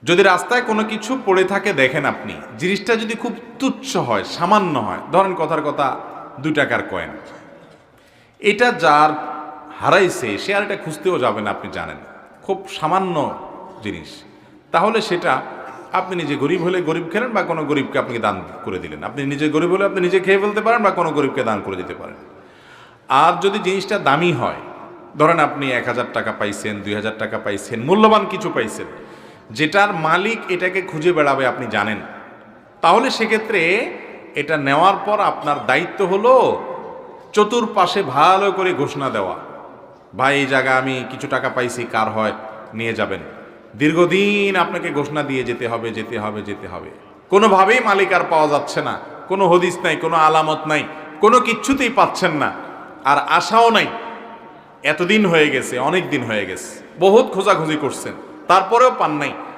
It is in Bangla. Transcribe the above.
যদি রাস্তায় কোনো কিছু পড়ে থাকে দেখেন আপনি, জিনিসটা যদি খুব তুচ্ছ হয়, সামান্য হয়, ধরেন কথার কথা 2 টাকার কয়েন, এটা যার হারাইছে সে আর এটা খুঁজতেও যাবে না, আপনি জানেন খুব সামান্য জিনিস, তাহলে সেটা আপনি নিজে গরিব হলে গরিব খেলেন বা কোনো গরিবকে আপনি দান করে দিলেন। আপনি নিজে গরিব হলে আপনি নিজে খেয়ে ফেলতে পারেন বা কোনো গরিবকে দান করে দিতে পারেন। আর যদি জিনিসটা দামি হয়, ধরেন আপনি 1000 টাকা পাইছেন, 2000 টাকা পাইছেন, মূল্যবান কিছু পাইছেন, যেটার মালিক এটাকে খুঁজে বেড়াবে আপনি জানেন, তাহলে সেক্ষেত্রে এটা নেওয়ার পর আপনার দায়িত্ব হলো চতুর্পাশে ভালো করে ঘোষণা দেওয়া, ভাই এই জায়গা আমি কিছু টাকা পাইছি, কার হয় নিয়ে যাবেন। দীর্ঘদিন আপনাকে ঘোষণা দিয়ে যেতে হবে, যেতে হবে, যেতে হবে। কোনোভাবেই মালিক আর পাওয়া যাচ্ছে না, কোনো হদিস নাই, কোনো আলামত নাই, কোনো কিচ্ছুতেই পাচ্ছেন না, আর আশাও নাই। এতদিন হয়ে গেছে, অনেক দিন হয়ে গেছে, বহুত খোঁজাখুঁজি করছেন, তারপরেও পান নাই।